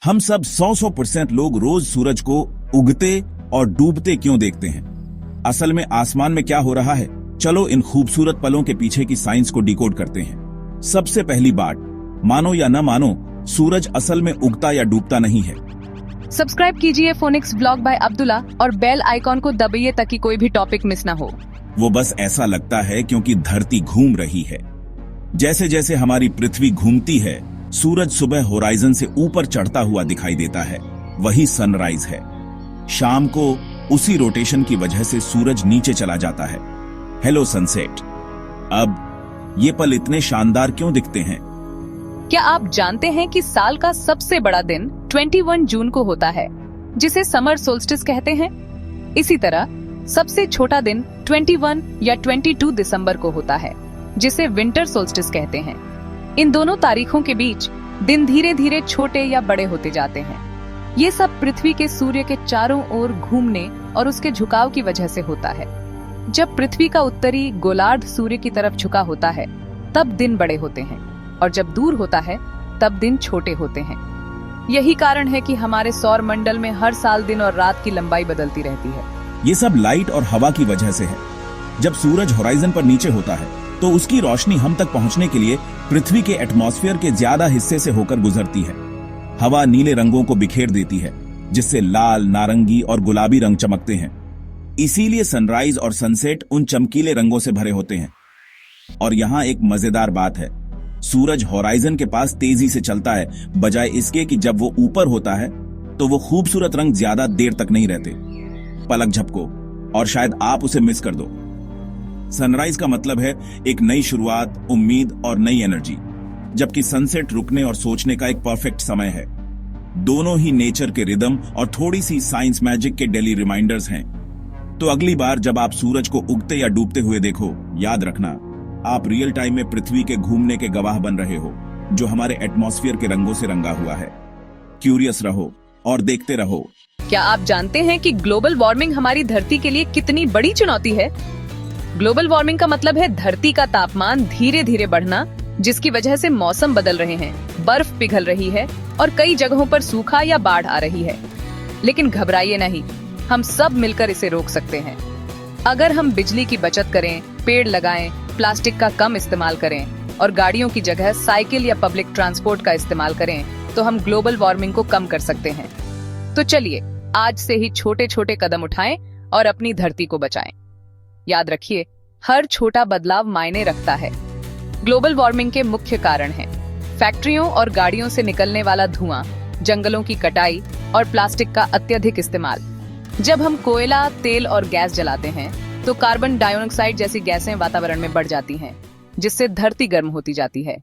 हम सब 100% लोग रोज सूरज को उगते और डूबते क्यों देखते हैं? असल में आसमान में क्या हो रहा है? चलो इन खूबसूरत पलों के पीछे की साइंस को डिकोड करते हैं। सबसे पहली बात, मानो या न मानो, सूरज असल में उगता या डूबता नहीं है। सब्सक्राइब कीजिए फोनिक्स ब्लॉग बाय अब्दुल्ला और बेल आइकॉन को दबाइए ताकि कोई भी टॉपिक मिस ना हो। वो बस ऐसा लगता है क्योंकि धरती घूम रही है। जैसे जैसे हमारी पृथ्वी घूमती है, सूरज सुबह होराइजन से ऊपर चढ़ता हुआ दिखाई देता है। वही सनराइज है। शाम को उसी रोटेशन की वजह से सूरज नीचे चला जाता है। Hello sunset. अब ये पल इतने शानदार क्यों दिखते हैं? क्या आप जानते हैं कि साल का सबसे बड़ा दिन 21 जून को होता है, जिसे समर सोल्स्टिस कहते हैं? इसी तरह सबसे छोटा दिन 21 या 22 दिसंबर को होता है, जिसे विंटर सोल्स्टिस कहते हैं। इन दोनों तारीखों के बीच दिन धीरे धीरे छोटे या बड़े होते जाते हैं। ये सब पृथ्वी के सूर्य के चारों ओर घूमने और उसके झुकाव की वजह से होता है। जब पृथ्वी का उत्तरी गोलार्ध सूर्य की तरफ झुका होता है, तब दिन बड़े होते हैं, और जब दूर होता है तब दिन छोटे होते हैं। यही कारण है कि हमारे सौर मंडल में हर साल दिन और रात की लंबाई बदलती रहती है। ये सब लाइट और हवा की वजह से है। जब सूरज होराइजन पर नीचे होता है तो उसकी रोशनी हम तक पहुंचने के लिए पृथ्वी के एटमॉस्फेयर के ज्यादा हिस्से से होकर गुजरती है। हवा नीले रंगों को बिखेर देती है, जिससे लाल, नारंगी और गुलाबी रंग चमकते हैं। इसीलिए सनराइज और सनसेट उन चमकीले रंगों से भरे होते हैं। और यहाँ एक मजेदार बात है, सूरज होराइजन के पास तेजी से चलता है, बजाय इसके कि जब वो ऊपर होता है तो वो खूबसूरत रंग ज्यादा देर तक नहीं रहते। पलक झपको और शायद आप उसे मिस कर दो। सनराइज का मतलब है एक नई शुरुआत, उम्मीद और नई एनर्जी, जबकि सनसेट रुकने और सोचने का एक परफेक्ट समय है। दोनों ही नेचर के रिदम और थोड़ी सी साइंस मैजिक के डेली रिमाइंडर्स हैं। तो अगली बार जब आप सूरज को उगते या डूबते हुए देखो, याद रखना, आप रियल टाइम में पृथ्वी के घूमने के गवाह बन रहे हो, जो हमारे एटमॉस्फेयर के रंगों से रंगा हुआ है। क्यूरियस रहो और देखते रहो। क्या आप जानते हैं कि ग्लोबल वार्मिंग हमारी धरती के लिए कितनी बड़ी चुनौती है? ग्लोबल वार्मिंग का मतलब है धरती का तापमान धीरे धीरे बढ़ना, जिसकी वजह से मौसम बदल रहे हैं, बर्फ पिघल रही है और कई जगहों पर सूखा या बाढ़ आ रही है। लेकिन घबराइए नहीं, हम सब मिलकर इसे रोक सकते हैं। अगर हम बिजली की बचत करें, पेड़ लगाएं, प्लास्टिक का कम इस्तेमाल करें और गाड़ियों की जगह साइकिल या पब्लिक ट्रांसपोर्ट का इस्तेमाल करें, तो हम ग्लोबल वार्मिंग को कम कर सकते हैं। तो चलिए आज से ही छोटे छोटे कदम उठाएं और अपनी धरती को बचाएं। याद रखिए, हर छोटा बदलाव मायने रखता है। ग्लोबल वार्मिंग के मुख्य कारण हैं फैक्ट्रियों और गाड़ियों से निकलने वाला धुआं, जंगलों की कटाई और प्लास्टिक का अत्यधिक इस्तेमाल। जब हम कोयला, तेल और गैस जलाते हैं तो कार्बन डाइऑक्साइड जैसी गैसें वातावरण में बढ़ जाती हैं, जिससे धरती गर्म होती जाती है।